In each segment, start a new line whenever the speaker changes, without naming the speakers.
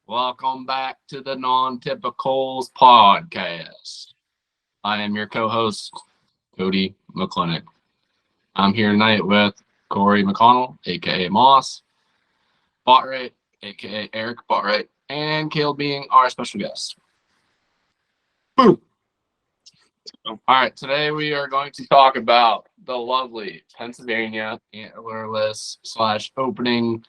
Welcome back to the Non-Typicals podcast. I am your co-host, Cody McClintock. I'm here tonight with Corey McConnell, aka Moss, Botright, aka Eric Botright, and Caleb being our special guest. Boom. All right, today we are going to talk about the lovely Pennsylvania antlerless / opening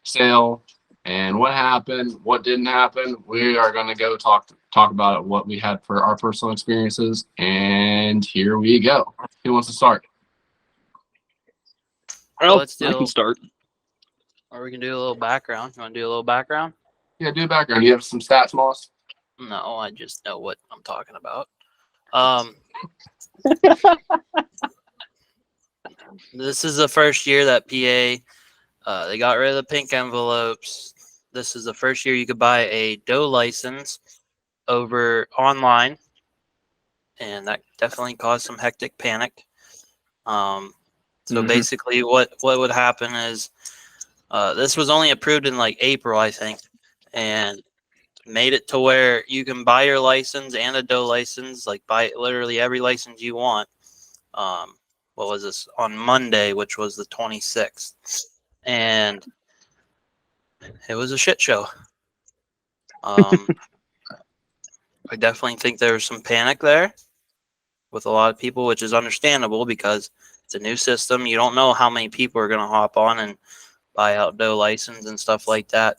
sale and what happened, what didn't happen. We are going to go talk about what we had for our personal experiences, and here we go. Who wants to start?
Well,
I can start.
Or we can do a little background. You want to do a little background?
Yeah, do background. You have some stats, Moss?
No, I just know what I'm talking about. This is the first year that PA, they got rid of the pink envelopes. This is the first year you could buy a doe license over online, and that definitely caused some hectic panic. So basically, what would happen is this was only approved in like April, I think, and made it to where you can buy your license and a doe license, like buy literally every license you want. What was this on Monday, which was the 26th, and it was a shit show. I definitely think there was some panic there with a lot of people, which is understandable because it's a new system. You don't know how many people are going to hop on and buy out doe license and stuff like that.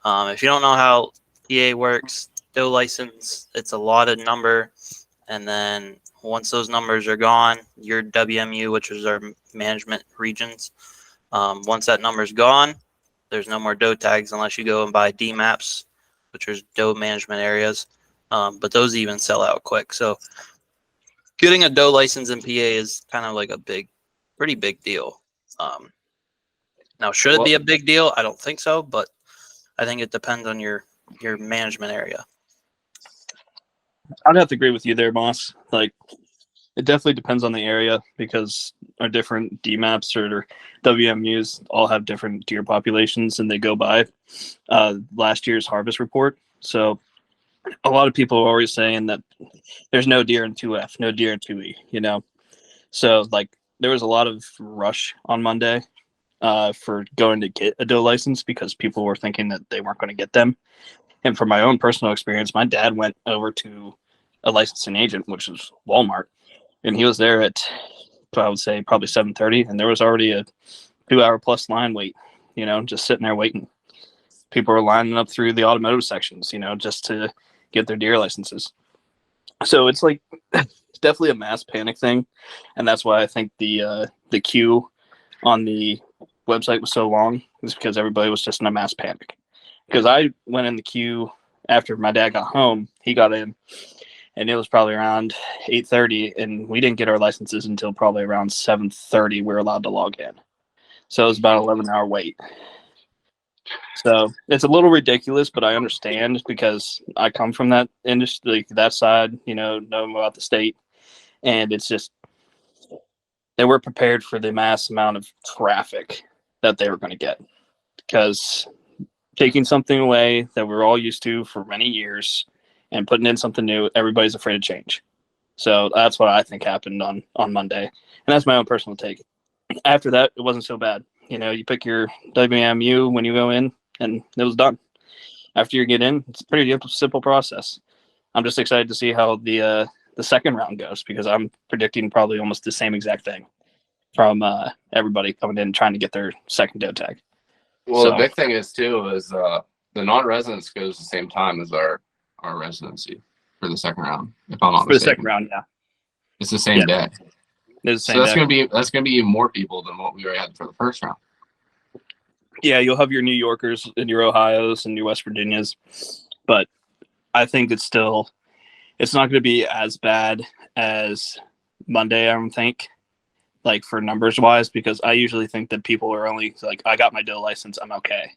If you don't know how PA works, doe license, it's a lot of number, and then once those numbers are gone, your WMU, which is our management regions, once that number's gone, there's no more doe tags unless you go and buy DMAPs, which is doe management areas, but those even sell out quick. So getting a doe license in PA is kind of like a pretty big deal. Now, should it be a big deal? I don't think so, but I think it depends on your management area.
I'd have to agree with you there, Moss. Like, it definitely depends on the area because our different DMAPs or WMUs all have different deer populations, and they go by last year's harvest report. So a lot of people are always saying that there's no deer in 2F, no deer in 2E, you know? So, like, there was a lot of rush on Monday for going to get a doe license because people were thinking that they weren't going to get them. And from my own personal experience, my dad went over to a licensing agent, which was Walmart, and he was there at, I would say, probably 7:30, and there was already a 2-hour plus line wait, you know, just sitting there waiting. People were lining up through the automotive sections, you know, just to get their deer licenses. So it's like, it's definitely a mass panic thing, and that's why I think the queue on the website was so long, is because everybody was just in a mass panic. Because I went in the queue after my dad got home. He got in, and it was probably around 8:30, and we didn't get our licenses until probably around 7:30. We were allowed to log in. So it was about an 11-hour wait. So it's a little ridiculous, but I understand because I come from that industry, that side, you know about the state. And it's just, they were prepared for the mass amount of traffic that they were going to get. Because taking something away that we're all used to for many years and putting in something new, everybody's afraid of change. So that's what I think happened on Monday. And that's my own personal take. After that, it wasn't so bad. You know, you pick your WMU when you go in, and it was done. After you get in, it's a pretty simple process. I'm just excited to see how the second round goes, because I'm predicting probably almost the same exact thing from everybody coming in trying to get their second doe tag.
Well, the big thing is, too, is the non-residence goes the same time as our residency for the second round, if I'm not mistaken.
For the second round, yeah.
It's the same day.
It's the
So
same day.
that's gonna be even more people than what we already had for the first round.
Yeah, you'll have your New Yorkers and your Ohios and your West Virginias, but I think it's not going to be as bad as Monday, I don't think, like for numbers wise, because I usually think that people are only like, I got my doe license, I'm okay,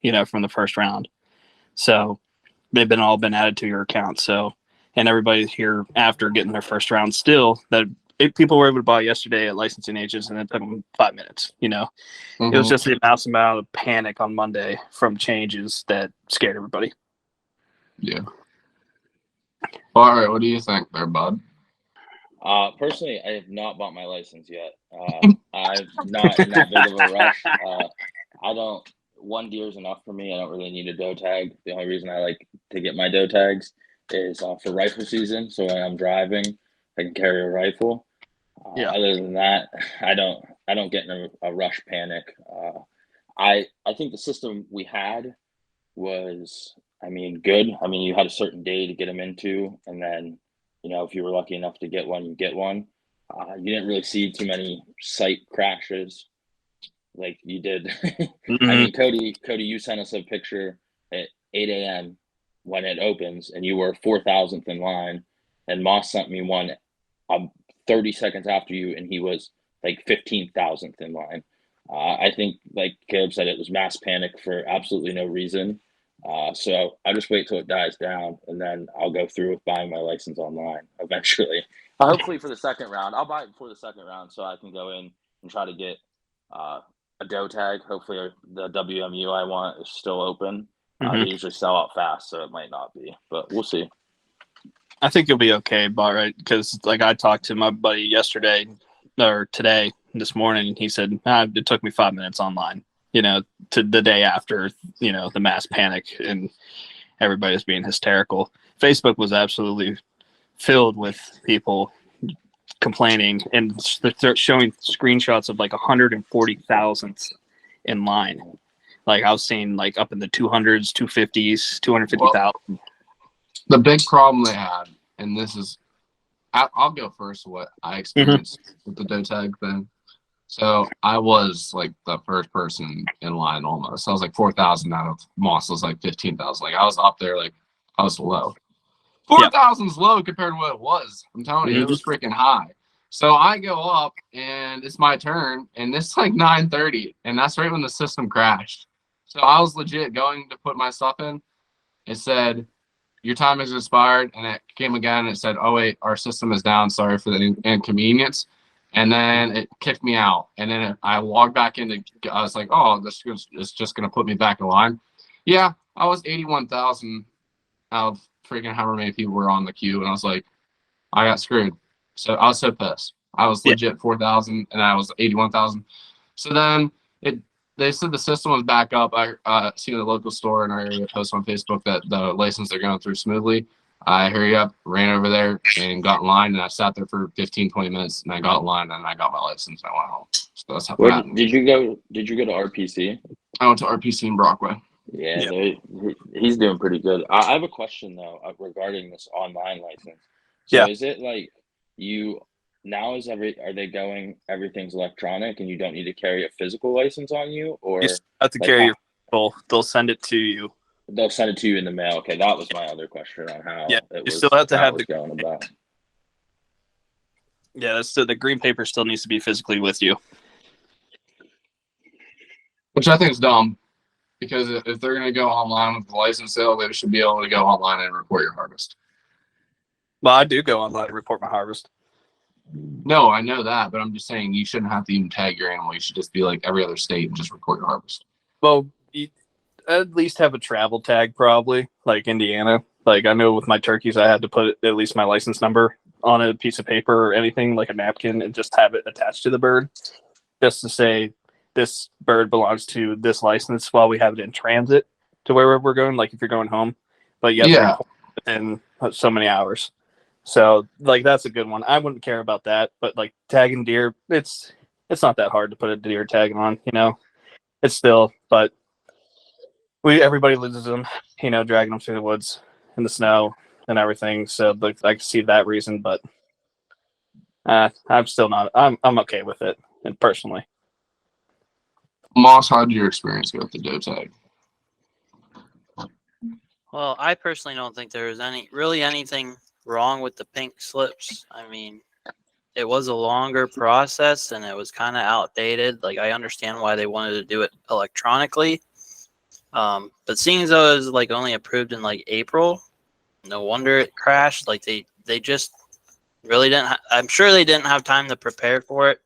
you know, from the first round. So they've all been added to your account. So, and everybody here after getting their first round still, that people were able to buy yesterday at licensing agents, and it took them 5 minets. It was
Mhm.
just the amount of panic on Monday from changes that scared everybody.
Yeah. Well, all right, what do you think there, bud?
Personally, I have not bought my license yet. I'm not in that big of a rush. I don't. One deer is enough for me. I don't really need a doe tag. The only reason I like to get my doe tags is for rifle season. So when I'm driving, I can carry a rifle.
Yeah.
Other than that, I don't get in a rush panic. I think the system we had was, I mean, good. I mean, you had a certain day to get them into, and then, if you were lucky enough to get one, you get one. You didn't really see too many site crashes like you did. I mean, Cody, you sent us a picture at 8 a.m. when it opens, and you were 4,000th in line, and Moss sent me one 30 seconds after you, and he was like 15,000th in line. I think, like Caleb said, it was mass panic for absolutely no reason. So I'll just wait till it dies down, and then I'll go through with buying my license online eventually. Hopefully for the second round. I'll buy it before the second round so I can go in and try to get a doe tag. Hopefully the WMU I want is still open. They usually sell out fast, so it might not be, but we'll see.
I think you'll be okay, but right, because like I talked to my buddy yesterday or today, this morning, he said it took me 5 minutes online. To the day after, the mass panic and everybody's being hysterical. Facebook was absolutely filled with people complaining, and they're showing screenshots of like 140,000th in line. Like I was seeing like up in the 200s, 250s, 250,000.
The big problem they had, and this is, I'll go first. What I experienced with the doe tag thing. So I was like the first person in line almost. I was like 4,000 out of Moss was like 15,000. Like I was up there, like I was low. 4,000 is low compared to what it was. I'm telling you, it was freaking high. So I go up and it's my turn, and it's like 9:30, and that's right when the system crashed. So I was legit going to put my stuff in. It said, your time has expired, and it came again. And it said, oh wait, our system is down. Sorry for the inconvenience. And then it kicked me out. And then I logged back in. I was like, oh, this is just going to put me back in line. Yeah, I was 81,000 out of freaking however many people were on the queue. And I was like, I got screwed. So I was so pissed. I was legit 4,000 and I was 81,000. So then they said the system was back up. I seen the local store in our area post on Facebook that the license are going through smoothly. I hurried up, ran over there, and got in line, and I sat there for 15, 20 minutes, and I got in line, and I got my license, and I went home. So that's how
Where
happened.
did you go? Did you go to RPC?
I went to RPC in Brockway.
Yeah, he's doing pretty good. I have a question, though, regarding this online license. So is it like are they going, everything's electronic and you don't need to carry a physical license on you? Or
You have to carry your physical. They'll send it to you.
They'll send it to you in the mail. Okay, that was my other question on how
you still have to have
going about.
Yeah, that's the green paper still needs to be physically with you.
Which I think is dumb, because if they're going to go online with the license sale, they should be able to go online and report your harvest.
Well, I do go online and report my harvest.
No, I know that, but I'm just saying you shouldn't have to even tag your animal. You should just be like every other state and just report your harvest.
Well, you at least have a travel tag, probably, like Indiana. Like I know with my turkeys, I had to put at least my license number on a piece of paper or anything, like a napkin, and just have it attached to the bird, just to say this bird belongs to this license while we have it in transit to wherever we're going, like if you're going home. But you have to report within so many hours. So like that's a good one. I wouldn't care about that, but like tagging deer, it's not that hard to put a deer tag on, It's still, but everybody loses them, dragging them through the woods in the snow and everything. So like I can see that reason, but I'm still not. I'm okay with it, and personally.
Moss, how did your experience go with the doe tag?
Well, I personally don't think there was anything wrong with the pink slips. I mean, it was a longer process and it was kind of outdated. Like I understand why they wanted to do it electronically. But seeing as though it was like only approved in like April, no wonder it crashed. Like they just really didn't. I'm sure they didn't have time to prepare for it.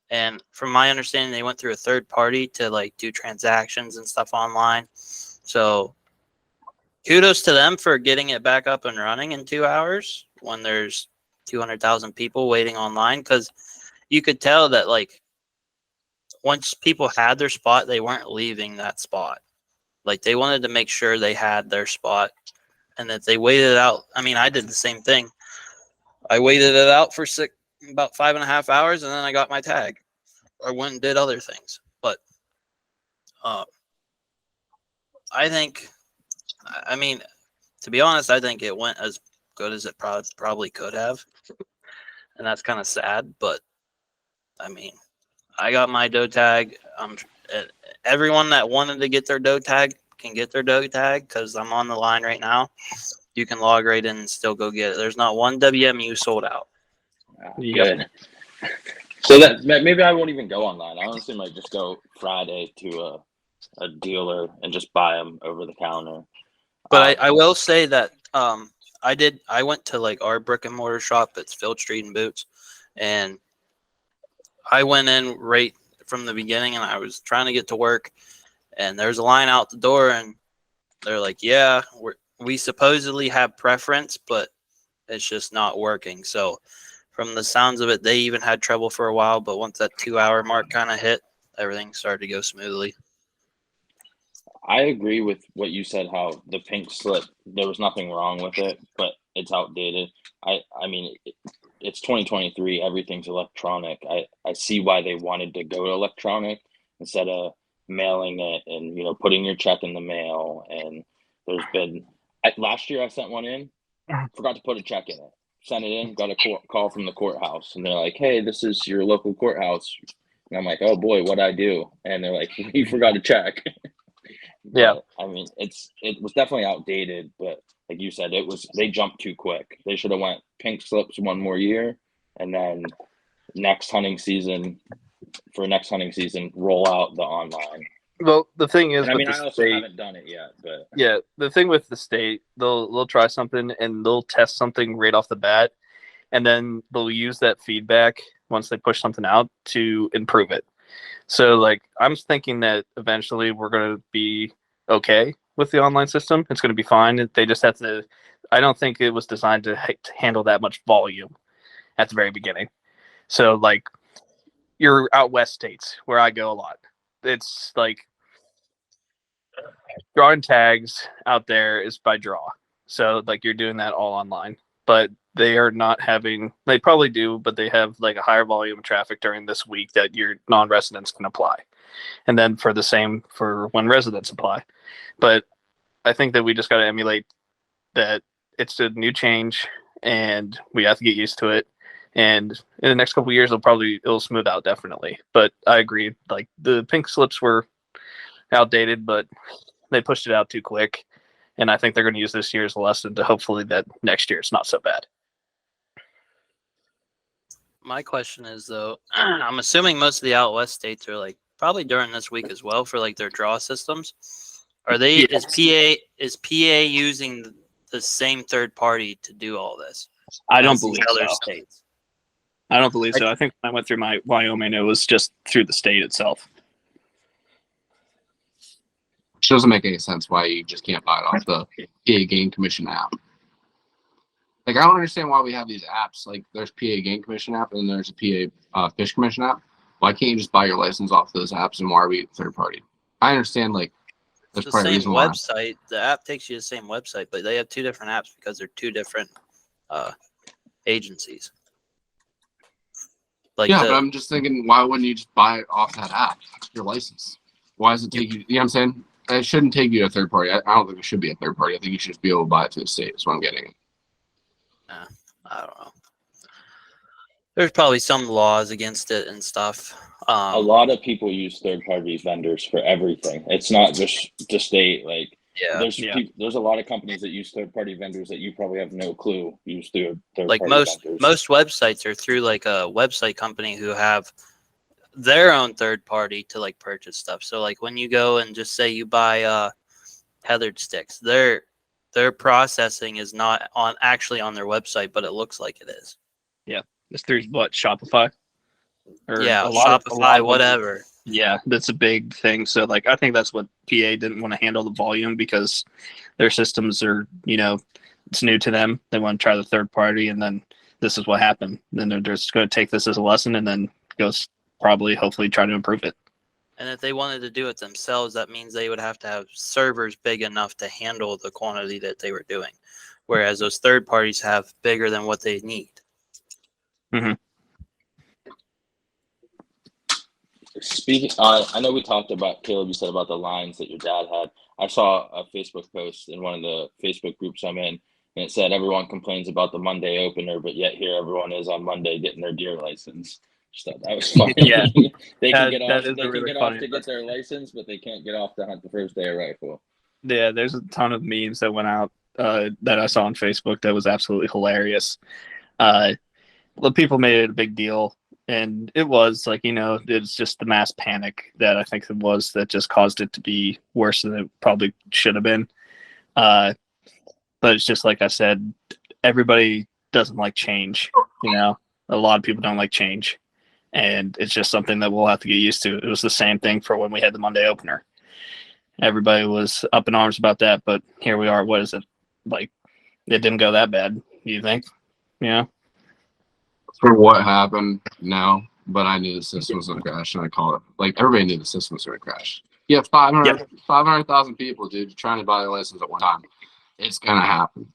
And from my understanding, they went through a third party to like do transactions and stuff online. So kudos to them for getting it back up and running in 2 hours when there's 200,000 people waiting online. Because you could tell that like once people had their spot, they weren't leaving that spot. Like they wanted to make sure they had their spot and that they waited it out. I mean, I did the same thing. I waited it out for about 5.5 hours, and then I got my tag. I went and did other things. But I think, I mean, to be honest, I think it went as good as it probably could have. And that's kind of sad. But I mean, I got my doe tag. Everyone that wanted to get their doe tag can get their doe tag because I'm on the line right now. You can log right in and still go get it. There's not one WMU sold out.
Good. So that maybe I won't even go online. I honestly might just go Friday to a dealer and just buy them over the counter.
But I will say that I went to like our brick and mortar shop at Field Street and Boots, and I went in right from the beginning, and I was trying to get to work, and there's a line out the door, and they're like, "Yeah, we supposedly have preference, but it's just not working." So from the sounds of it, they even had trouble for a while, but once that 2 hour mark kind of hit, everything started to go smoothly.
I agree with what you said, how the pink slip, there was nothing wrong with it, but it's outdated. I mean, it's 2023, everything's electronic. I see why they wanted to go to electronic instead of mailing it and, putting your check in the mail. And there's been, last year I sent one in, forgot to put a check in it. Sent it in, got a call from the courthouse, and they're like, "Hey, this is your local courthouse." And I'm like, "Oh boy, what'd I do?" And they're like, "You forgot a check."
Yeah.
But, I mean, it was definitely outdated, but like you said, they jumped too quick. They should have went pink slips one more year, and then next hunting season, roll out the online.
Well, the thing is,
And I
with
mean,
the
I also
state,
haven't done it yet, but
yeah, the thing with the state, they'll try something and they'll test something right off the bat, and then they'll use that feedback once they push something out to improve it. So, like, I'm thinking that eventually we're going to be okay with the online system. It's going to be fine. They just have to. I don't think it was designed to handle that much volume at the very beginning. So, like, you're out west states where I go a lot. It's like drawing tags out there is by draw. So, like, you're doing that all online. But they are not having, they probably do, but they have like a higher volume of traffic during this week that your non-residents can apply. And then for the same for when residents apply. But I think that we just got to emulate that it's a new change and we have to get used to it. And in the next couple of years, it'll smooth out definitely. But I agree, like the pink slips were outdated, but they pushed it out too quick. And I think they're going to use this year as a lesson to hopefully that next year it's not so bad.
My question is though, I'm assuming most of the out west states are like probably during this week as well for like their draw systems. Are they?
Yes.
Is PA using the same third party to do all this?
I don't
as the
believe
other
so.
states.
I don't believe so. I think when I went through my Wyoming, it was just through the state itself.
Which doesn't make any sense why you just can't buy it off the PA Game Commission app. Like, I don't understand why we have these apps. Like, there's PA Game Commission app and there's a PA Fish Commission app. Why can't you just buy your license off those apps and why are we third party? I understand, like, there's
It's the
probably a
same
reason why.
website. The app takes you to the same website, but they have two different apps because they're two different agencies. Like
Yeah, but I'm just thinking, why wouldn't you just buy it off that app, your license? Why does it take you? You know what I'm saying? It shouldn't take you to a third party. I don't think it should be a third party. I think you should just be able to buy it through the state. Is what I'm getting.
I don't know. There's probably some laws against it and stuff.
a lot of people use third-party vendors for everything. It's not just the state. Like,
Yeah.
there's a lot of companies that use third-party vendors that you probably have no clue use third-party
Like
vendors.
most websites are through like a website company who have their own third party to like purchase stuff. So like when you go and just say you buy heathered sticks, their processing is not actually on their website, but it looks like it is.
It's through what, Shopify? Or
Yeah,
a lot
Shopify,
of them-
whatever.
Yeah, that's a big thing. So like I think that's what PA didn't want to handle the volume because their systems are, it's new to them. They want to try the third party, and then this is what happened. Then they're just going to take this as a lesson and then hopefully try to improve it.
And if they wanted to do it themselves, that means they would have to have servers big enough to handle the quantity that they were doing. Whereas those third parties have bigger than what they need.
Mm-hmm.
Speaking, I know we talked about, Caleb, you said about the lines that your dad had. I saw a Facebook post in one of the Facebook groups I'm in, and it said everyone complains about the Monday opener, but yet here everyone is on Monday getting their deer license. Just thought that was funny.
Yeah.
They can get
That
off.
is
They
a really
can get
funny
off to get their license, but they can't get off to hunt the first day of rifle.
Yeah, there's a ton of memes that went out that I saw on Facebook that was absolutely hilarious. The people made it a big deal, and it was like, it's just the mass panic that I think it was that just caused it to be worse than it probably should have been. But it's just like I said, everybody doesn't like change. A lot of people don't like change, and it's just something that we'll have to get used to. It was the same thing for when we had the Monday opener. Everybody was up in arms about that, but here we are. What is it? Like, it didn't go that bad, you think? Yeah.
For what happened, no, but I knew the system was going to crash, and I called it. Like, everybody knew the system was going to crash. You have 500,000 people, dude, trying to buy a license at one time. It's going to happen.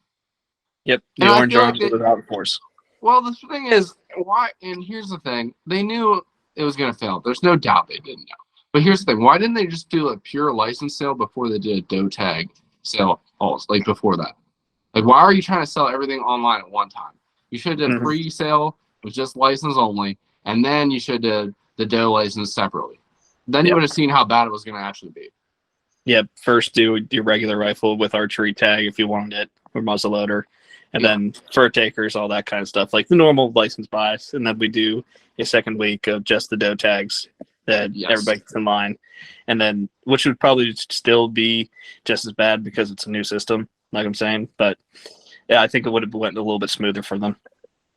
Yep. The
And
orange arms was out in force.
Well, the thing is, why? And here's the thing: they knew it was going to fail. There's no doubt they didn't know. But here's the thing: why didn't they just do a pure license sale before they did a doe tag sale? Also, like before that, like why are you trying to sell everything online at one time? You should have pre-sale with just license only, and then you should have the doe license separately. Then you would have seen how bad it was going to actually be.
Yep. First, do your regular rifle with archery tag if you wanted it, or muzzleloader. And then fur takers, all that kind of stuff, like the normal license buys. And then we do a second week of just the doe tags that everybody gets in line. And then, which would probably still be just as bad because it's a new system, like I'm saying. But yeah, I think it would have went a little bit smoother for them.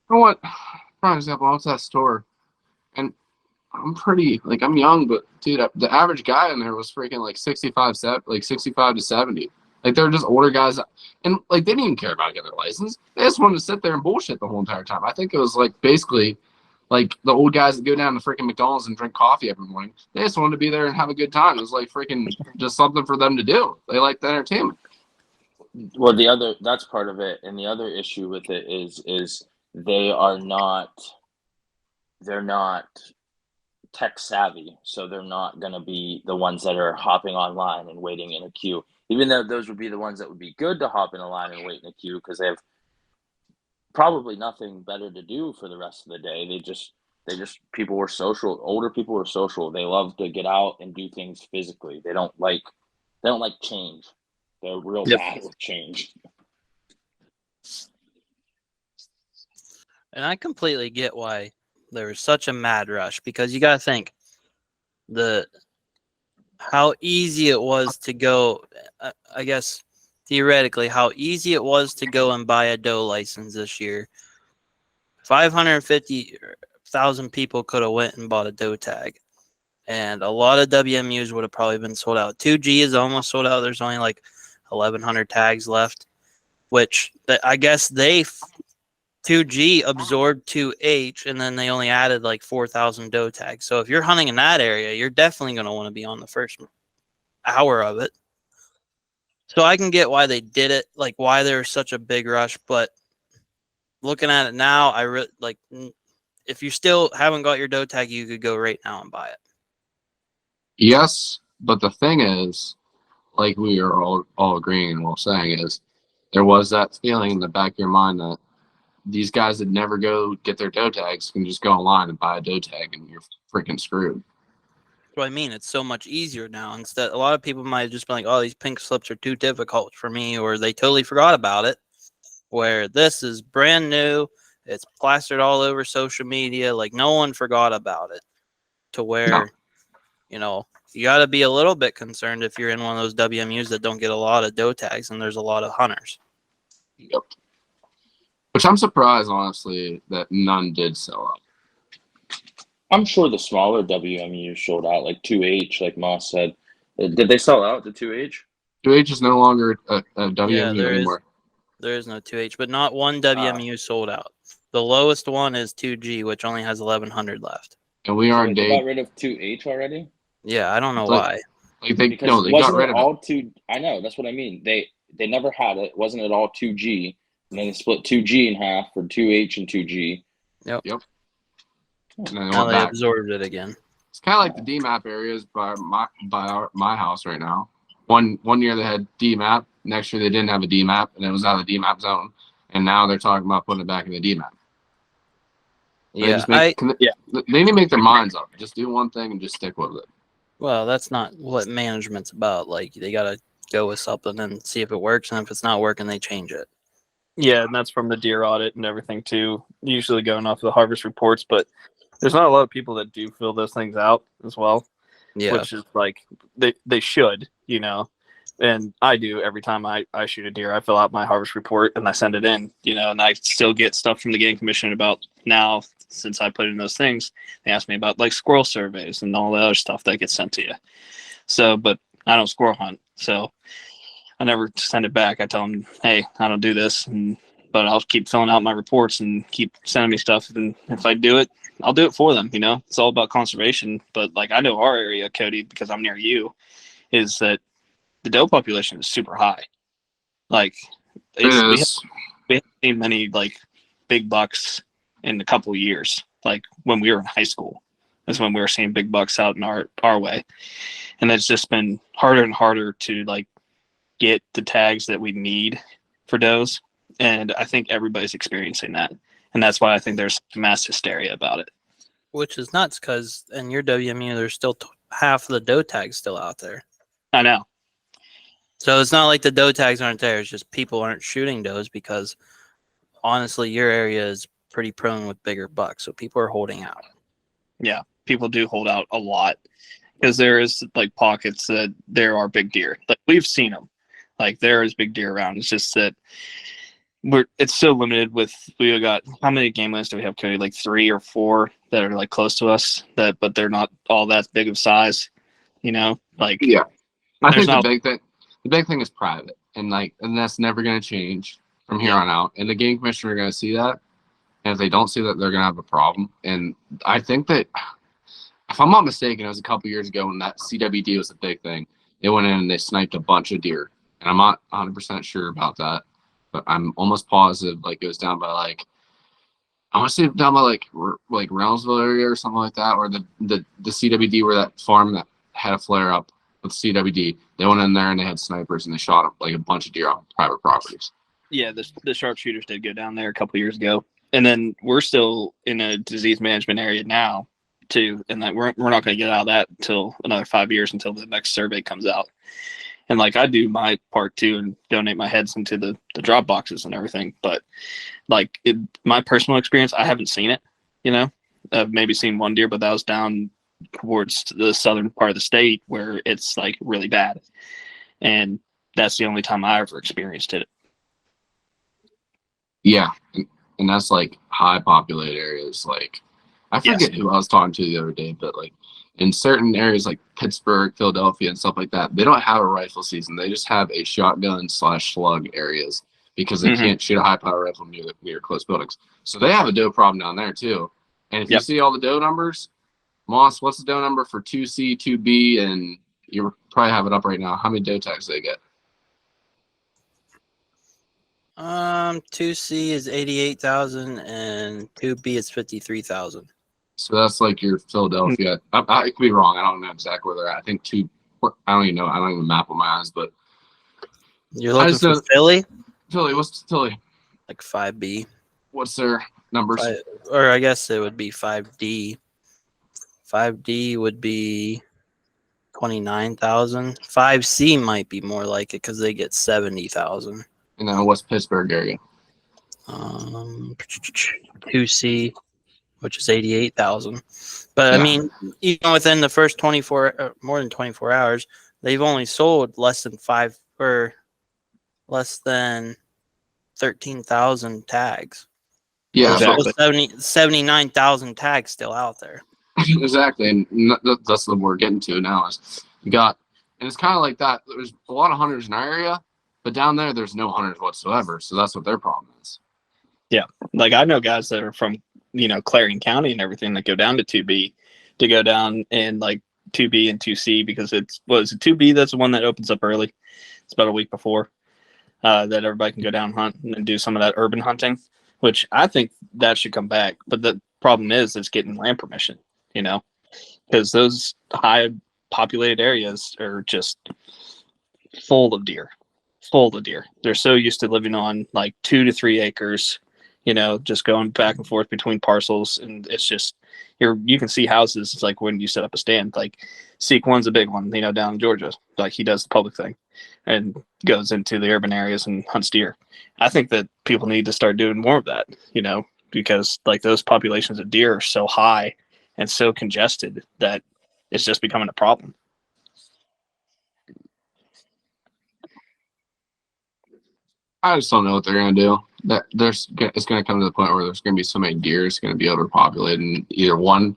You know what? For example, I went to that store, and I'm young, but dude, the average guy in there was freaking like 65 to 70. Like they're just older guys, and like they didn't even care about getting their license. They just wanted to sit there and bullshit the whole entire time. I think it was like basically like the old guys that go down to freaking McDonald's and drink coffee every morning. They just wanted to be there and have a good time. It was like freaking just something for them to do. They like the entertainment.
Well, that's part of it, and the other issue with it is they're not tech savvy, so they're not going to be the ones that are hopping online and waiting in a queue, even though those would be the ones that would be good to hop in a line and wait in a queue because they have probably nothing better to do for the rest of the day. They just people were social. Older people were social. They love to get out and do things physically. They don't like change. They're real bad with change.
And I completely get why there was such a mad rush, because you got to think how easy it was to go. I guess theoretically, how easy it was to go and buy a doe license this year. 550,000 people could have went and bought a doe tag, and a lot of WMUs would have probably been sold out. 2G is almost sold out. There's only like 1,100 tags left, which I guess 2G absorbed 2H, and then they only added like 4,000 doe tags. So if you're hunting in that area, you're definitely going to want to be on the first hour of it. So I can get why they did it, like why there was such a big rush. But looking at it now, if you still haven't got your doe tag, you could go right now and buy it.
Yes, but the thing is, like we are all agreeing and all saying, is there was that feeling in the back of your mind that these guys that never go get their doe tags can just go online and buy a doe tag, and you're freaking screwed.
That's what I mean. It's so much easier now. Instead, a lot of people might just be like, "Oh, these pink slips are too difficult for me," or they totally forgot about it. Where this is brand new, it's plastered all over social media. Like no one forgot about it. To where, you got to be a little bit concerned if you're in one of those WMUs that don't get a lot of doe tags and there's a lot of hunters.
Yep. Which I'm surprised, honestly, that none did sell out.
I'm sure the smaller WMU sold out, like 2H, like Moss said. Did they sell out the 2H?
2H is no longer a
Yeah,
WMU anymore.
there is no 2H, but not one WMU sold out. The lowest one is 2G, which only has 1,100 left.
And we
So
are
wait,
in
they got
day.
rid of 2H already?
Yeah, I don't know
Like-
why.
Like they
Because
they got
wasn't
rid
it
of it.
all two? I know, that's what I mean. They never had it. Wasn't it all 2G? And then they split 2G in half for 2H and 2G.
And then they
Now
went
they
back.
absorbed it again.
It's kind of like the DMAP areas by my house right now. One year they had DMAP, next year they didn't have a DMAP, and it was out of the DMAP zone. And now they're talking about putting it back in the DMAP. They
Yeah,
just make,
Yeah.
they need to make their minds up. Just do one thing and just stick with it.
well, that's not what management's about. Like they gotta go with something and see if it works, and if it's not working, they change it.
Yeah, and that's from the deer audit and everything too. Usually going off of the harvest reports, but there's not a lot of people that do fill those things out as well.
Yeah,
Which is like they should, and I do every time I shoot a deer. I fill out my harvest report and I send it in, and I still get stuff from the game commission about now since I put in those things. They ask me about like squirrel surveys and all the other stuff that gets sent to you. So, but I don't squirrel hunt, so I never send it back. I tell them, hey, I don't do this, but I'll keep filling out my reports and keep sending me stuff. And if I do it, I'll do it for them. It's all about conservation. But like I know our area, Cody, because I'm near you, is that the doe population is super high. Like we haven't seen many like big bucks in a couple of years. Like when we were in high school, that's when we were seeing big bucks out in our way, and it's just been harder and harder to like get the tags that we need for does. And I think everybody's experiencing that. And that's why I think there's mass hysteria about it.
which is nuts because in your WMU, there's still half of the doe tags still out there.
I know.
So it's not like the doe tags aren't there. It's just people aren't shooting does because honestly, your area is pretty prone with bigger bucks. So people are holding out.
Yeah, people do hold out a lot because there is like pockets that there are big deer. Like we've seen them. Like there is big deer around. It's just that it's so limited with, we got, how many game lands do we have, Cody? Like 3 or 4 that are like close to us but they're not all that big of size, like,
Yeah. I think
not-
the big thing is private, and that's never going to change from here on out. And the game commissioner are going to see that, and if they don't see that, they're going to have a problem. And I think that, if I'm not mistaken, it was a couple years ago when that CWD was a big thing. They went in and they sniped a bunch of deer, and I'm not 100% sure about that, but I'm almost positive like it was down by like, I want to say down by like Reynoldsville area or something like that, or the CWD where that farm that had a flare up with CWD. They went in there and they had snipers and they shot like a bunch of deer on private properties.
Yeah, the sharpshooters did go down there a couple years ago, and then we're still in a disease management area now too, and that we're not going to get out of that until another 5 years until the next survey comes out. And like I do my part too and donate my heads into the drop boxes and everything. But like my personal experience, I haven't seen it, I've maybe seen one deer, but that was down towards the southern part of the state where it's like really bad. And that's the only time I ever experienced it.
Yeah. And that's like high populated areas. Like I forget who I was talking to the other day, but like in certain areas like Pittsburgh, Philadelphia, and stuff like that, they don't have a rifle season. They just have a shotgun/slug areas because they can't shoot a high power rifle near close buildings. So they have a doe problem down there too. And if you see all the doe numbers, Moss, what's the doe number for 2C, 2B, and you probably have it up right now. How many doe tags they get?
2C is 88,000 and 2B is 53,000.
So that's like your Philadelphia. I could be wrong. I don't know exactly where they're at. I think I don't even know. I don't even map with my eyes, but
You're looking for Philly?
Philly, what's Philly?
Like 5B.
What's their numbers?
Or I guess it would be 5D. 5D would be 29,000. 5C might be more like it because they get 70,000.
And then what's Pittsburgh area?
2C, which is 88,000. But I mean, even within the first more than 24 hours, they've only sold less than 13,000 tags.
Yeah,
There's
Exactly.
still 79,000 tags still out there.
exactly. And that's what we're getting to now. Is you got, and it's kind of like that. There's a lot of hunters in our area, but down there's no hunters whatsoever. So that's what their problem is.
Like I know guys that are from, Clarion County and everything that go down to 2B to go down and like 2B and 2C because it's 2B that's the one that opens up early. It's about a week before that everybody can go down and hunt and do some of that urban hunting, which I think that should come back. But the problem is it's getting land permission, because those high populated areas are just full of deer. They're so used to living on like 2 to 3 acres, just going back and forth between parcels. And it's just, you can see houses. It's like when you set up a stand, like Seek One's a big one, down in Georgia, like he does the public thing and goes into the urban areas and hunts deer. I think that people need to start doing more of that, because like those populations of deer are so high and so congested that it's just becoming a problem.
I just don't know what they're gonna do. It's gonna come to the point where there's gonna be so many deer, it's gonna be overpopulated, and either one,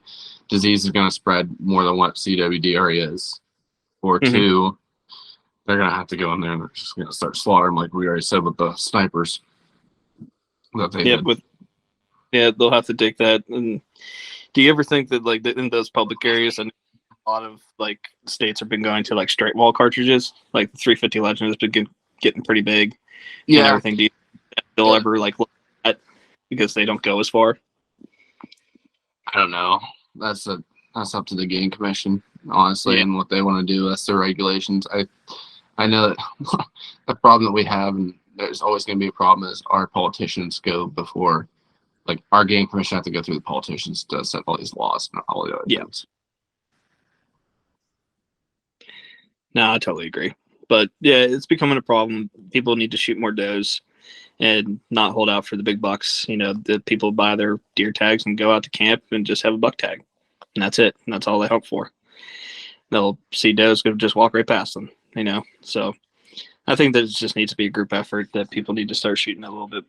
disease is gonna spread more than what CWD already is, or
Mhm.
two, they're gonna have to go in there and they're just gonna start slaughtering, like we already said with the snipers that they did.
They'll have to take that. And do you ever think that like in those public areas, and a lot of like states have been going to like straight wall cartridges, like the 350 Legend has been getting pretty big and
Yeah,
everything. Do you think they'll ever like look at that because they don't go as far?
I don't know. That's up to the game commission, honestly, and what they want to do. That's their regulations. I know that the problem that we have, and there's always going to be a problem, is our politicians go before, like our game commission have to go through the politicians to set all these laws and all the other things.
No, I totally agree. But yeah, it's becoming a problem. People need to shoot more does and not hold out for the big bucks. The people buy their deer tags and go out to camp and just have a buck tag. And that's it. And that's all they hope for. They'll see does, go just walk right past them, So I think that it just needs to be a group effort that people need to start shooting a little bit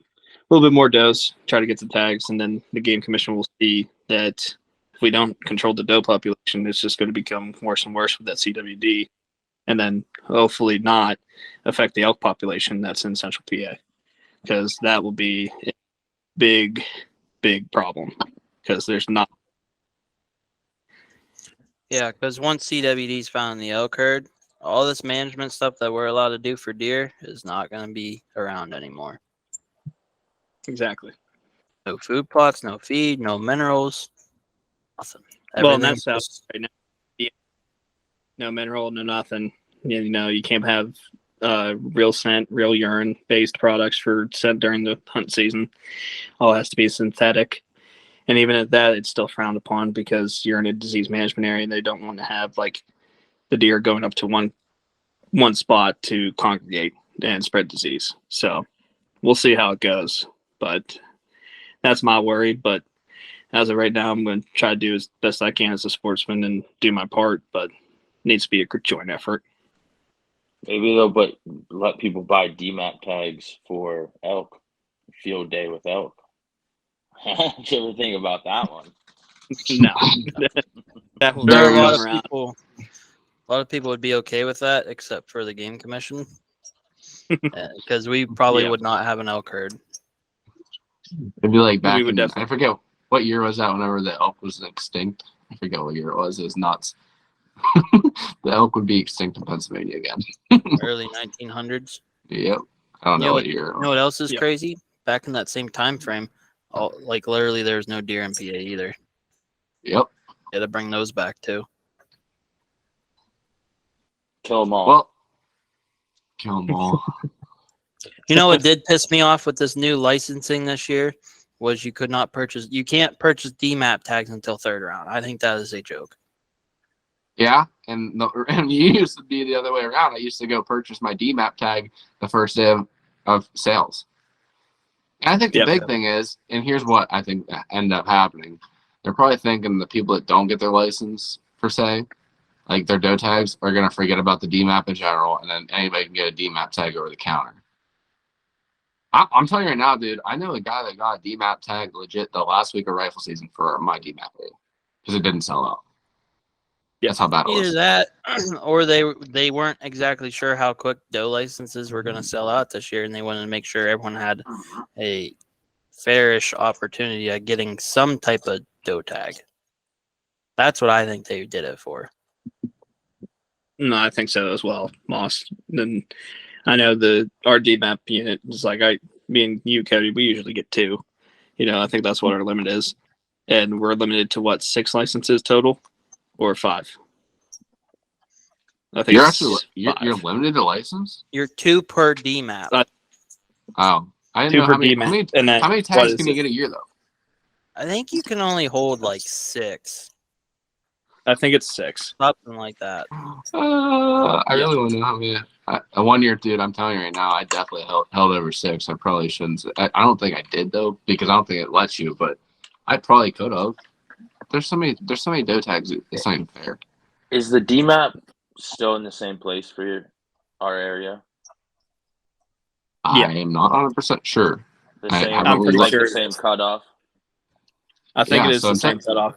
more does, try to get the tags, and then the game commission will see that if we don't control the doe population, it's just going to become worse and worse with that CWD, and then hopefully not affect the elk population that's in central PA, because that will be a big problem, because there's not.
Yeah, because once CWD is found in the elk herd, all this management stuff that we're allowed to do for deer is not going to be around anymore.
Exactly.
No food plots, no feed, no minerals, nothing.
Well, and that's
Everything's
right now. Yeah. No mineral, no nothing. You can't have real scent, real urine based products for scent during the hunt season. All has to be synthetic. And even at that, it's still frowned upon because you're in a disease management area and they don't want to have like the deer going up to one spot to congregate and spread disease. So we'll see how it goes. But that's my worry. But as of right now, I'm going to try to do as best I can as a sportsman and do my part. But it needs to be a joint effort.
Maybe they'll let people buy DMAP tags for elk, field day with elk. Did you ever think about that one?
No. That will
There are
never
a lot
come
of
around.
people. A lot of people would be okay with that, except for the game commission, because we probably would not have an elk herd.
It'd be like back
We would
in,
definitely.
I forget what year was that, whenever the elk was extinct. I forget what year it was. It was nuts. The elk would be extinct in Pennsylvania again.
Early 1900s.
Yep. I don't know what year.
You know what else is
Yep.
crazy? Back in that same time frame, like literally, there's no deer in PA either.
Yep.
Got to bring those back too.
Kill them all.
Well, kill them all.
You know what did piss me off with this new licensing this year was you can't purchase DMAP tags until third round. I think that is a joke.
Yeah, and you used to be the other way around. I used to go purchase my DMAP tag the first day of sales. And I think the big thing is, and here's what I think ended up happening. They're probably thinking the people that don't get their license, per se, like their doe tags, are going to forget about the DMAP in general, and then anybody can get a DMAP tag over the counter. I'm telling you right now, dude. I know a guy that got a DMAP tag legit the last week of rifle season for my DMAP because it didn't sell out.
Yeah.
That's how bad it
Either
was.
that, or they weren't exactly sure how quick doe licenses were going to sell out this year, and they wanted to make sure everyone had a fairish opportunity at getting some type of doe tag. That's what I think they did it for.
No, I think so as well, Moss. Then I know our DMAP unit is like me and you, Cody. We usually get 2. I think that's what our limit is, and we're limited to what 6 licenses total, or 5. I think
You're
it's
actually you're
5.
limited to license.
You're 2 per DMAP.
Oh, I didn't
2
know
per
how many.
DMAP, and then
How many
what
tags
is
can you
it?
get a year though?
I think you can only hold like 6,
I think it's 6.
something like that.
I really want to know how many. A 1 year, dude. I'm telling you right now, I definitely held over 6. I probably shouldn't. I don't think I did though, because I don't think it lets you. But I probably could have. There's so many doe tags. It's not even fair.
Is the DMAP still in the same place for our area?
Yeah.
I am not 100% sure.
The
I
same,
haven't
I'm pretty
really
like
sure
the same cutoff.
I think
Yeah,
it is
so
the same cutoff.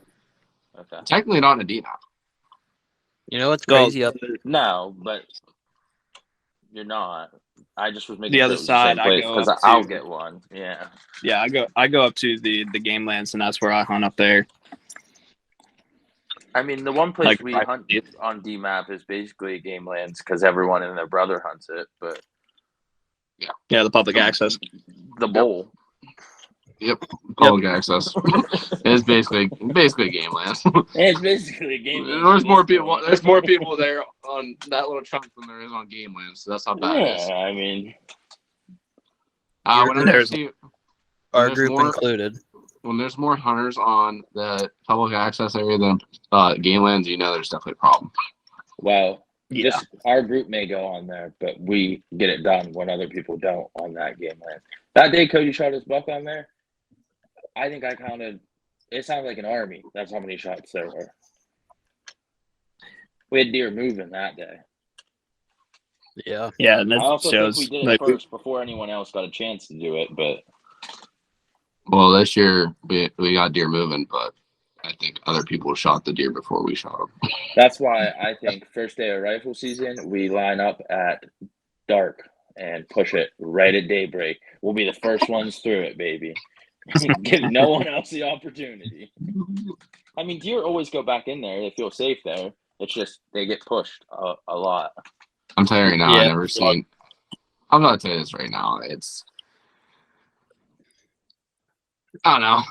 Okay.
Technically not in a DMAP.
You know what's
Well,
crazy?
No, but you're not. I just was making
The
sure
other
it was
side,
the
I
same place
go
because
up
I'll
to-
get one. Yeah.
Yeah, I go up to the game lands, and that's where I hunt up there.
I mean, the one place
Like,
we
right.
hunt on DMAP is basically game lands because everyone and their brother hunts it, but
Yeah, the public access.
the bowl.
Yep. Public access. It's basically game land.
It's basically a game land.
There's more people. There's more people there on that little chunk than there is on game land. So that's how bad it is.
Yeah, I mean,
Whenever you see
Our
there's
group
more-
included.
when there's more hunters on the public access area than game lands, there's definitely a problem.
well,
Yeah.
just our group may go on there, but we get it done when other people don't on that game land. That day Cody shot his buck on there, I think I counted. It sounded like an army. That's how many shots there were. We had deer moving that day.
Yeah.
Yeah, and
I
that
also
shows.
think we did it
like,
first before anyone else got a chance to do it, but
Well, this year we got deer moving, but I think other people shot the deer before we shot them.
that's why I think first day of rifle season, we line up at dark and push it right at daybreak. We'll be the first ones through it, baby. Give no one else the opportunity. I mean, deer always go back in there. They feel safe there. It's just they get pushed a lot.
I'm telling you right now,
Yeah.
I've never seen. I'm gonna tell you this right now. It's. I don't know.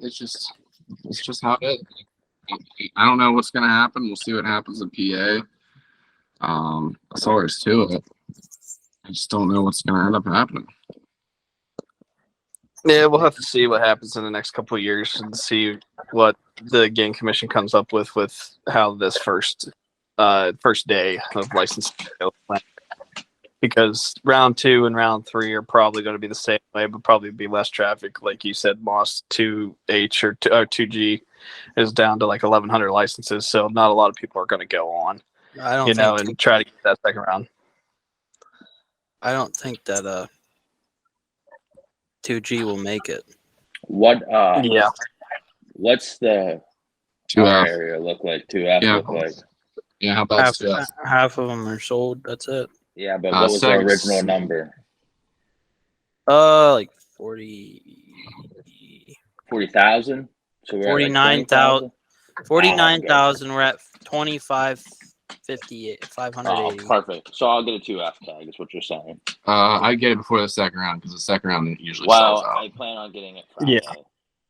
It's just how it is. I don't know what's gonna happen. We'll see what happens in PA. That's all there is to it. I just don't know what's gonna end up happening.
Yeah, we'll have to see what happens in the next couple of years and see what the game commission comes up with how this first day of license goes. Because round 2 and round 3 are probably going to be the same way, but probably be less traffic. Like you said, Moss 2H or 2G is down to like 1,100 licenses, so not a lot of people are going to go on,
I don't think
and try to get that second round.
I don't think that 2G will make it.
What?
Yeah.
What's the
2F.
our area look like? 2F
Yeah.
look like?
Yeah, how about
Half,
2F?
half of them are sold. That's it.
Yeah, but what was the original number?
Like
40,000. So we're
49,000.
49,000.
49,000. We're at 25,58, 580.
Oh, perfect. So I'll get a 2F tag. Is what you're saying?
I get it before the second round because the second round usually
Well,
sells out.
I plan on getting it Friday.
Yeah.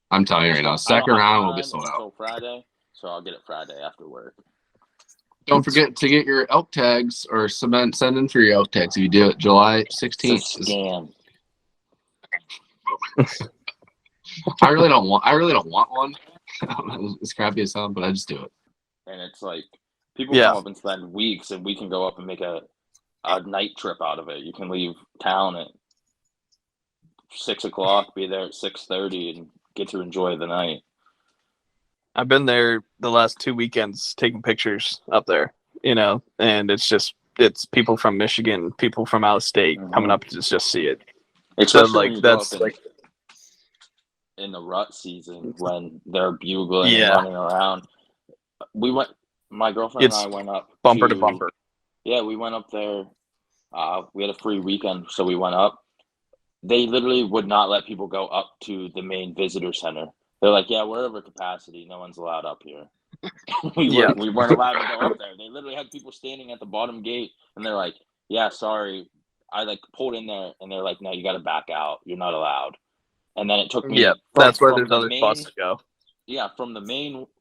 I'm telling you right now, second round will be sold out.
Until Friday, so I'll get it Friday after work.
Don't forget to get your elk tags or send in for your elk tags if you do it July 16th.
It's a scam.
I really don't want one. It's crappy as hell, but I just do it.
And it's like people
Yeah.
come up and spend weeks, and we can go up and make a night trip out of it. You can leave town at 6 o'clock, be there at 6:30, and get to enjoy the night.
I've been there the last 2 weekends taking pictures up there, and it's people from Michigan, people from out of state coming up to just see it.
Especially
So
when
like
you go
that's
up
like
in the rut season when they're bugling and
yeah,
running around. We went. My girlfriend
it's
and I went up
bumper to bumper.
Yeah, we went up there. We had a free weekend, so we went up. They literally would not let people go up to the main visitor center. They're like, "Yeah, we're over capacity. No one's allowed up here."
Yeah.
We weren't allowed to go up there. They literally had people standing at the bottom gate, and they're like, "Yeah, sorry." I like pulled in there, and they're like, "No, you got to back out. You're not allowed." And then it took me
Yeah,
from,
that's where
from
there's
the
other spots
main
to go.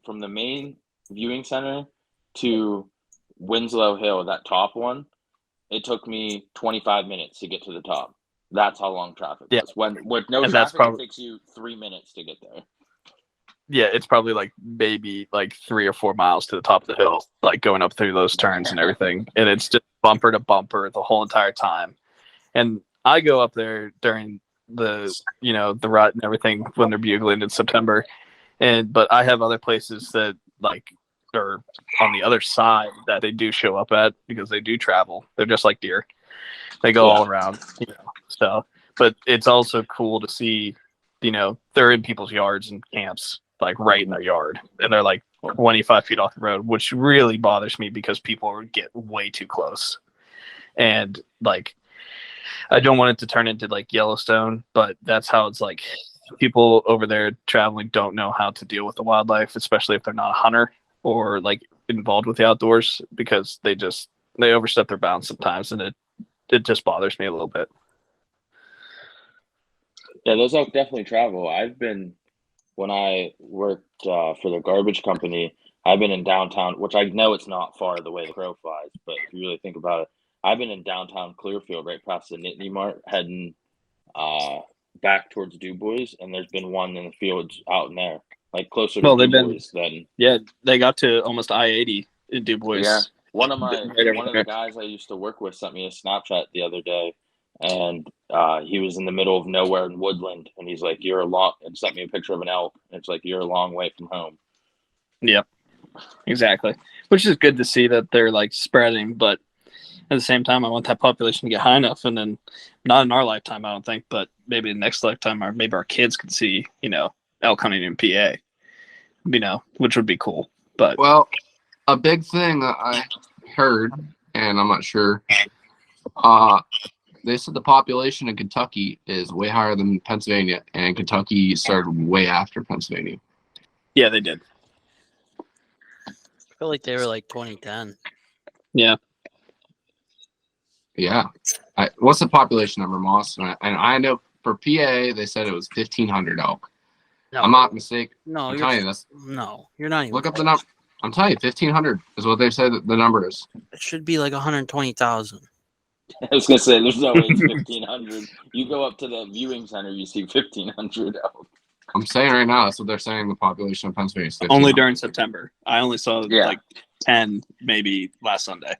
from the main viewing center to Winslow Hill, that top one. It took me 25 minutes to get to the top. That's how long traffic
Yeah.
was. When with no
And that's
traffic,
probably
it takes you 3 minutes to get there.
yeah, it's probably like maybe like 3 or 4 miles to the top of the hill, like going up through those turns and everything. And it's just bumper to bumper the whole entire time. And I go up there during the the rut and everything when they're bugling in September. But I have other places that like are on the other side that they do show up at because they do travel. They're just like deer. They go all around, So, but it's also cool to see, they're in people's yards and camps, like right in their yard, and they're like 25 feet off the road, which really bothers me because people get way too close. And like, I don't want it to turn into like Yellowstone, but that's how it's like. People over there traveling don't know how to deal with the wildlife, especially if they're not a hunter or like involved with the outdoors, because they overstep their bounds sometimes, and it just bothers me a little bit.
Yeah, those elk definitely travel. When I worked for the garbage company, I've been in downtown, which I know it's not far the way the crow flies, but if you really think about it, I've been in downtown Clearfield, right past the Nittany Mart, heading back towards Du Bois, and there's been one in the fields out in there, like closer to
Well,
Du Bois than
they got to almost I-80 in Du Bois.
yeah. One of
Right
the guys I used to work with sent me a Snapchat the other day, and he was in the middle of nowhere in Woodland, and he's like, and sent me a picture of an elk, and it's like, "You're a long way from home."
Yep, exactly. Which is good to see that they're like spreading, but at the same time, I want that population to get high enough, and then not in our lifetime, I don't think, but maybe the next lifetime, or maybe our kids can see, elk hunting in PA, which would be cool. But
Well, a big thing that I heard, and I'm not sure, they said the population in Kentucky is way higher than Pennsylvania, and Kentucky started way after Pennsylvania.
yeah, they did.
I feel like they were like 2010.
Yeah.
Yeah. What's the population number, Moss? And I know for PA, they said it was 1,500 elk.
No,
I'm not mistaken.
No,
I'm telling you this.
No, you're not even.
Look up the number. I'm telling you, 1,500 is what they said the number is.
It should be like 120,000.
I was gonna say, there's no way it's 1,500. You go up to the viewing center, you see 1,500 elk.
I'm saying right now, that's what they're saying. The population of Pennsylvania is 1,500.
Only during September. I only saw like 10 maybe last Sunday.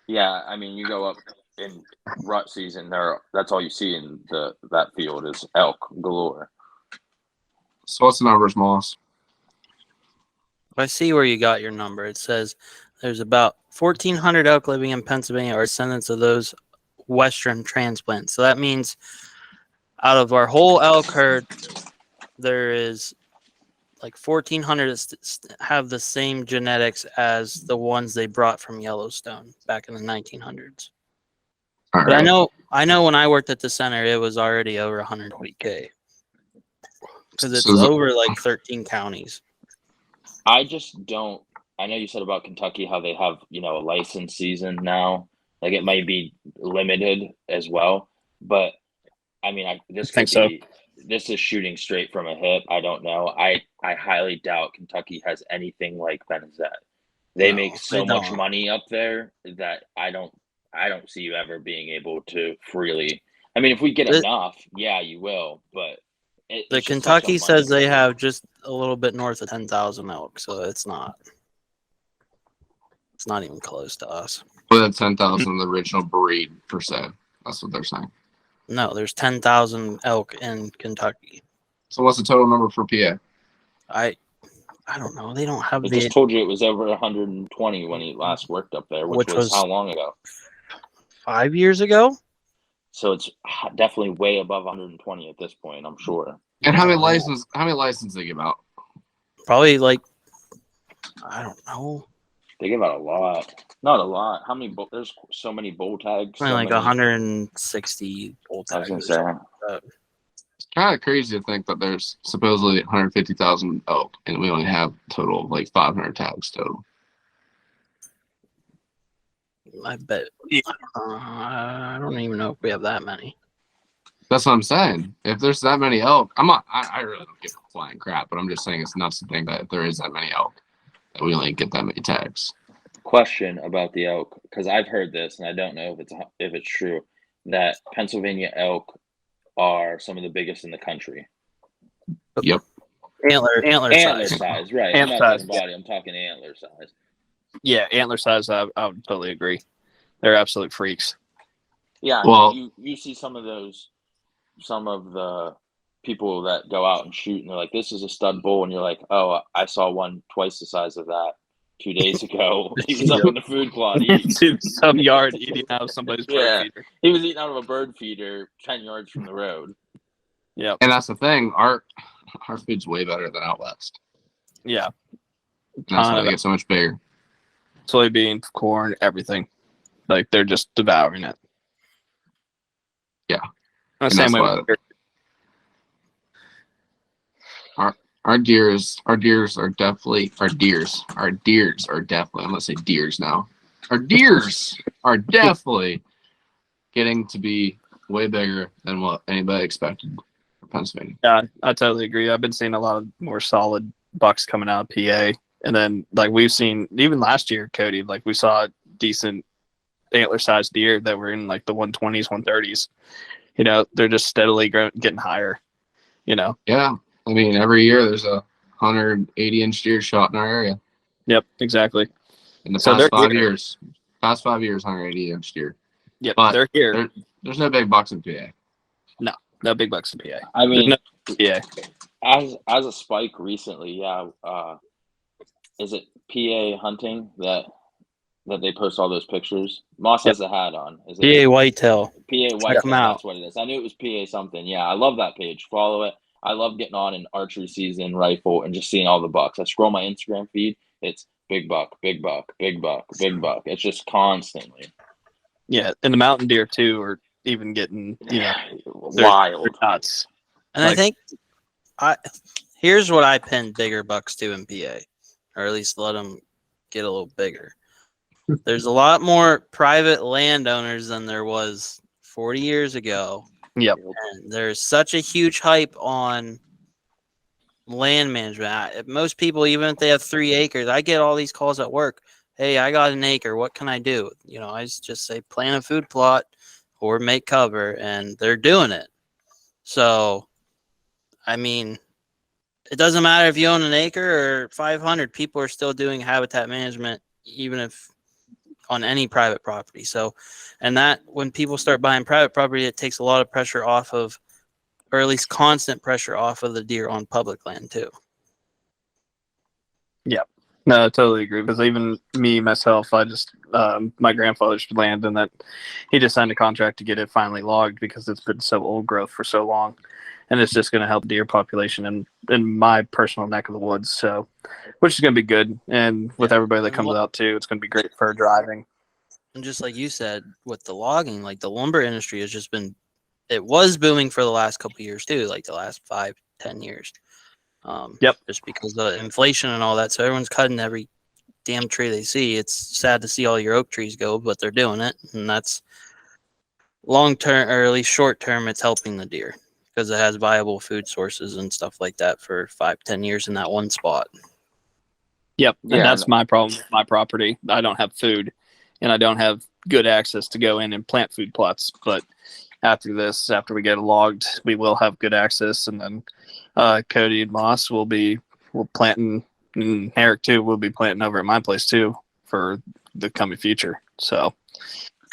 Yeah, I mean, you go up in rut season, that's all you see in that field is elk galore.
So what's the numbers, Moss?
I see where you got your number. It says there's about 1,400 elk living in Pennsylvania are descendants of those Western transplants. So that means out of our whole elk herd, there is like 1,400 that have the same genetics as the ones they brought from Yellowstone back in the 1900s.
All
But
right.
I know when I worked at the center, it was already over 120K because it's
So
over like 13 counties.
I just don't. I know you said about Kentucky how they have a license season now. Like it might be limited as well, but I mean, this is shooting straight from a hip. I don't know. I highly doubt Kentucky has anything like Benazet. They make so much money up there that I don't see you ever being able to freely. I mean, if we get enough, yeah, you will. But
the Kentucky says they have just a little bit north of 10,000 elk, so it's not even close to us.
But that's 10,000 the original breed per se. That's what they're saying.
No, there's 10,000 elk in Kentucky.
So what's the total number for PA?
I don't know. They don't have.
I just told you it was over 120 when he last worked up there, which was how long ago?
5 years ago.
So it's definitely way above 120 at this point, I'm sure.
And how many licenses they give out?
Probably like, I don't know,
They give out a lot. Not a lot. How many? There's so many bull tags.
something like 160 bull
I was
tags.
gonna
Or
say.
something like that.
It's kind of crazy to think that there's supposedly 150,000 elk, and we only have total of like 500 tags total.
I bet. I don't even know if we have that many.
That's what I'm saying. If there's that many elk, I really don't give a flying crap, but I'm just saying it's nuts to think that if there is that many elk, that we only get that many tags.
Question about the elk, because I've heard this, and I don't know if it's true, that Pennsylvania elk are some of the biggest in the country.
Yep.
Antler
size, right?
Antler
I'm not talking
size,
body. I'm talking antler size.
Yeah, antler size. I would totally agree. They're absolute freaks.
Yeah.
Well,
you see some of the people that go out and shoot, and they're like, "This is a stud bull," and you're like, "Oh, I saw one twice the size of that 2 days ago. He was up in the food plot eating."
In some yard eating out of somebody's bird feeder.
He was eating out of a bird feeder 10 yards from the road.
Yeah,
and that's the thing. Our food's way better than out west.
yeah.
And that's
Ton
why
of
they get so much bigger.
soybeans, corn, everything. Like they're just devouring it.
Yeah.
The
And
same
that's
way.
why our deers are definitely I'm gonna say deers now. Our deers are definitely getting to be way bigger than what anybody expected for Pennsylvania.
Yeah, I totally agree. I've been seeing a lot of more solid bucks coming out of PA. And then like we've seen even last year, Cody, like we saw decent antler sized deer that were in like the 120s, 130s. You know, they're just steadily getting higher, you know.
Yeah. I mean, every year there's a 180-inch deer shot in our area.
Yep, exactly.
In the
So
past
they're
5
here.
years. Past 5 years, 180-inch deer.
Yep,
But
they're here.
There's no big bucks in PA.
No big bucks in PA.
I mean,
Yeah.
as a spike recently, yeah. Is it PA hunting that they post all those pictures? Moss has a hat on. Is it
PA Whitetail.
PA
Check
White?
'em out.
That's what it is. I knew it was PA something. Yeah, I love that page. Follow it. I love getting on an archery season rifle and just seeing all the bucks. I scroll my Instagram feed. It's big buck, big buck, big buck, big buck. It's just constantly.
Yeah, and the mountain deer too are even getting, you know,
wild.
they're nuts.
And
Like-
I think here's what I pin bigger bucks to in PA, or at least let them get a little bigger. There's a lot more private landowners than there was 40 years ago.
Yep.
And there's such a huge hype on land management. Most people, even if they have 3 acres, I get all these calls at work. Hey, I got an acre. What can I do? You know, I just say plant a food plot or make cover, and they're doing it. So, I mean, it doesn't matter if you own an acre or 500. People are still doing habitat management, even if on any private property. So, and that when people start buying private property, it takes a lot of pressure off of, or at least constant pressure off of the deer on public land too.
No, I totally agree. Because even me, myself, I just, my grandfather's land, and that he just signed a contract to get it finally logged because it's been so old growth for so long. And it's just going to help deer population in my personal neck of the woods. So, which is going to be good. And with everybody that comes out too, it's going to be great for driving.
And just like you said, with the logging, like the lumber industry has just been, it was booming for the last couple of years too, like the last 5-10 years.
Yep.
Just because of inflation and all that. So everyone's cutting every damn tree they see. It's sad to see all your oak trees go, but they're doing it. And that's long term, or at least short term, it's helping the deer because it has viable food sources and stuff like that for 5-10 years in that one spot.
Yep.
Yeah,
And that's my problem with my property. I don't have food and I don't have good access to go in and plant food plots. But after we get it logged, we will have good access. And then Cody and Moss will planting, and Eric too will be planting over at my place too for the coming future. So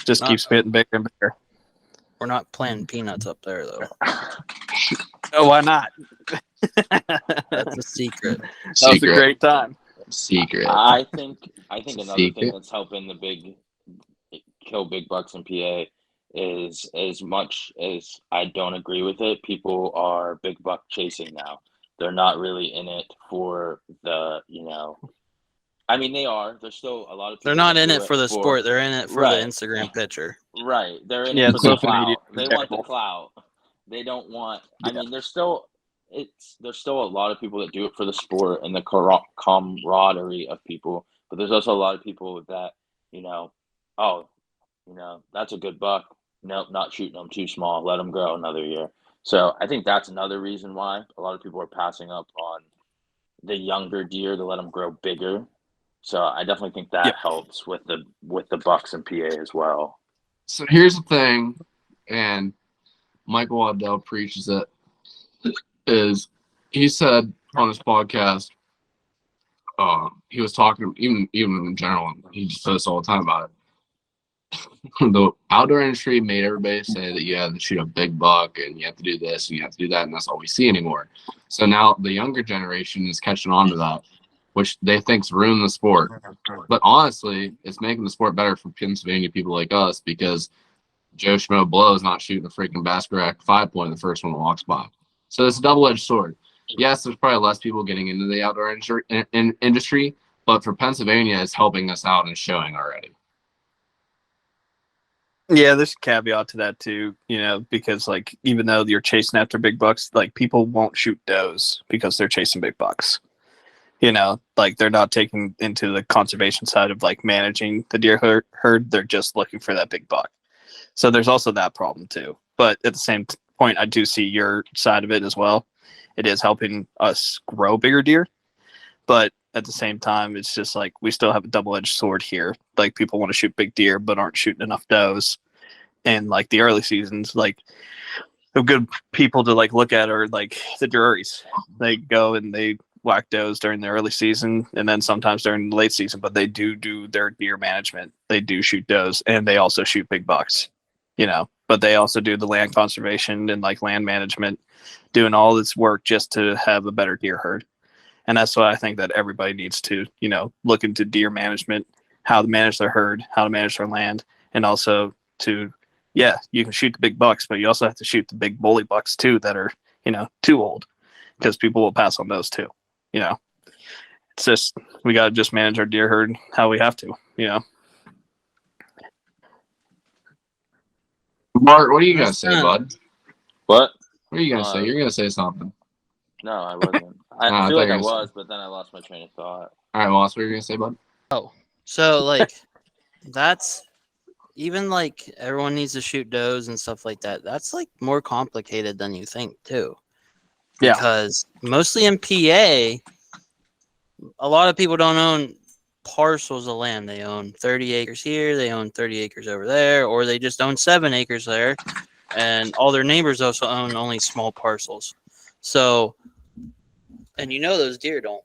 just keeps getting bigger and bigger.
We're not planting peanuts up there though.
Oh, why not?
That's a secret.
That was a great time.
Secret.
I think another
Secret.
thing that's helping the kill big bucks in PA is, as much as I don't agree with it, people are big buck chasing now. They're not really in it for the, I mean, they are. There's still a lot of people
They're not
that
in
do
it for the sport. They're in it for the
right,
Instagram picture.
right. They're in
Yeah,
it for the
social media
clout.
is
They want the
terrible.
clout. They don't want. I
Yeah.
mean, there's still a lot of people that do it for the sport and the camaraderie of people. But there's also a lot of people that, oh, that's a good buck. Nope, not shooting them too small. Let them grow another year. So I think that's another reason why a lot of people are passing up on the younger deer to let them grow bigger. So I definitely think that
Yep.
helps with the bucks and PA as well.
So here's the thing, and Michael Waddell preaches it, is he said on his podcast, he was talking, even in general, he just says all the time about it. The outdoor industry made everybody say that you have to shoot a big buck and you have to do this and you have to do that, and that's all we see anymore. So now the younger generation is catching on to that, which they think's ruined the sport. But honestly, it's making the sport better for Pennsylvania people like us, because Joe Schmo Blow is not shooting a freaking Baskerville 5-point the first one that walks by. So it's a double-edged sword. Yes, there's probably less people getting into the outdoor industry, but for Pennsylvania, it's helping us out and showing already.
Yeah, there's a caveat to that too, because like even though you're chasing after big bucks, like people won't shoot does because they're chasing big bucks. Like they're not taking into the conservation side of like managing the deer herd. They're just looking for that big buck. So there's also that problem too. But at the same point, I do see your side of it as well. It is helping us grow bigger deer, but at the same time, it's just like we still have a double-edged sword here. Like people want to shoot big deer, but aren't shooting enough does. And like the early seasons, like the good people to like look at are like the juries. They go and they whack does during the early season, and then sometimes during the late season. But they do their deer management. They do shoot does, and they also shoot big bucks. But they also do the land conservation and like land management, doing all this work just to have a better deer herd. And that's why I think that everybody needs to, look into deer management, how to manage their herd, how to manage their land, and also to, you can shoot the big bucks, but you also have to shoot the big bully bucks too that are, too old, because people will pass on those too. It's just, we got to just manage our deer herd how we have to,
Bart, what are you going to say, bud?
What?
What are you going to say? You're going to say something.
No, I wasn't. I
I
feel like
thought
I
you were
was, but then I lost my train of thought.
All right, well, that's what you're going to say, bud?
Oh, so like that's even like everyone needs to shoot does and stuff like that. That's like more complicated than you think too.
Yeah.
Because mostly in PA, a lot of people don't own parcels of land. They own 30 acres here, they own 30 acres over there, or they just own 7 acres there, and all their neighbors also own only small parcels. So, and those deer don't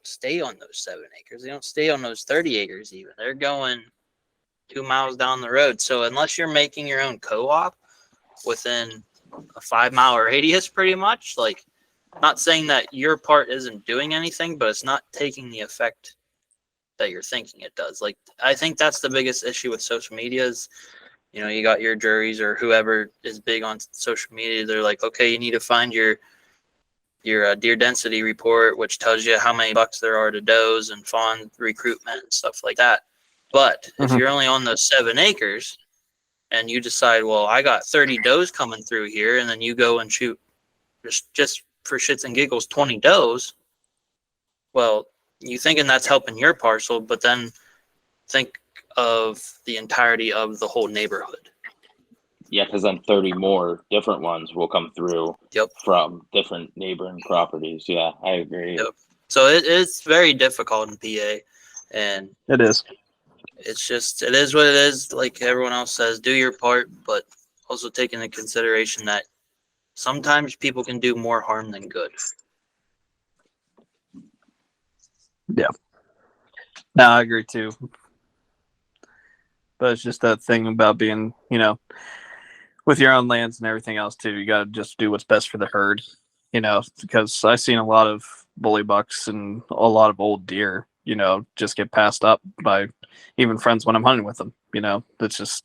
stay on those 7 acres. They don't stay on those 30 acres even. They're going 2 miles down the road. So unless you're making your own co-op within a 5-mile radius, pretty much, like, not saying that your part isn't doing anything, but it's not taking the effect that you're thinking it does. Like, I think that's the biggest issue with social media is, you got your juries or whoever is big on social media. They're like, okay, you need to find your deer density report, which tells you how many bucks there are to does and fawn recruitment and stuff like that. But if you're only on those 7 acres and you decide, well, I got 30 does coming through here, and then you go and shoot just for shits and giggles 20 does, well, you thinking that's helping your parcel, but then think of the entirety of the whole neighborhood.
Yeah, because then 30 more different ones will come through from different neighboring properties. Yeah, I agree.
Yep. So it's very difficult in PA, and
it is.
It's just, it is what it is. Like everyone else says, do your part, but also take into consideration that sometimes people can do more harm than good.
Yeah. No, I agree too. But it's just that thing about being, with your own lands and everything else too. You got to just do what's best for the herd, because I've seen a lot of bully bucks and a lot of old deer, just get passed up by even friends when I'm hunting with them. It's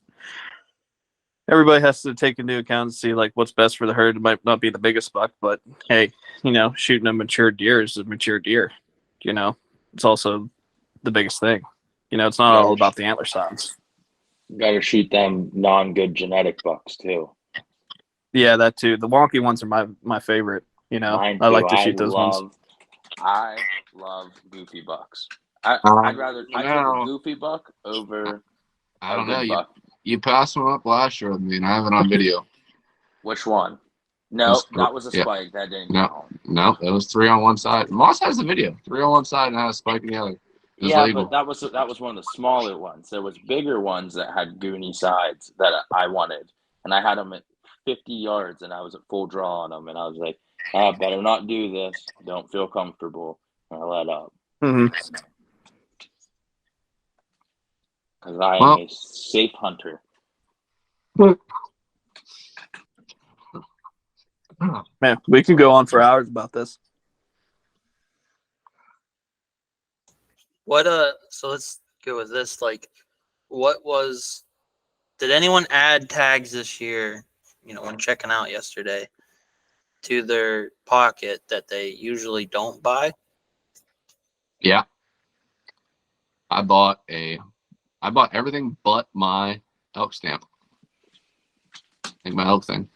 everybody has to take into account and see like what's best for the herd. It might not be the biggest buck, but hey, shooting a mature deer is a mature deer. It's also the biggest thing. It's not all about the antler size.
Gotta shoot them non-good genetic bucks too.
Yeah, that too. The wonky ones are my favorite.
Mine
I like
too.
to shoot those ones.
I love goofy bucks. I'd take a goofy buck over
I
a
don't know.
good buck.
You passed one up last year with me, and I have it on video.
Which one? No,
It was-
that was a
yeah.
spike. That didn't
No.
count.
No, it was 3 on one side. Moss has the video. 3 on one side and had a spike in the other. It was
Yeah,
legal.
but that was one of the smaller ones. There was bigger ones that had goony sides that I wanted, and I had them at 50 yards, and I was at full draw on them, and I was like, I better not do this. Don't feel comfortable. And I let up.
Mm-hmm.
Because I am a safe hunter.
Man, we can go on for hours about this.
So let's go with this. Like, did anyone add tags this year, when checking out yesterday, to their pocket that they usually don't buy?
Yeah. I bought everything but my elk stamp. Like my elk thing.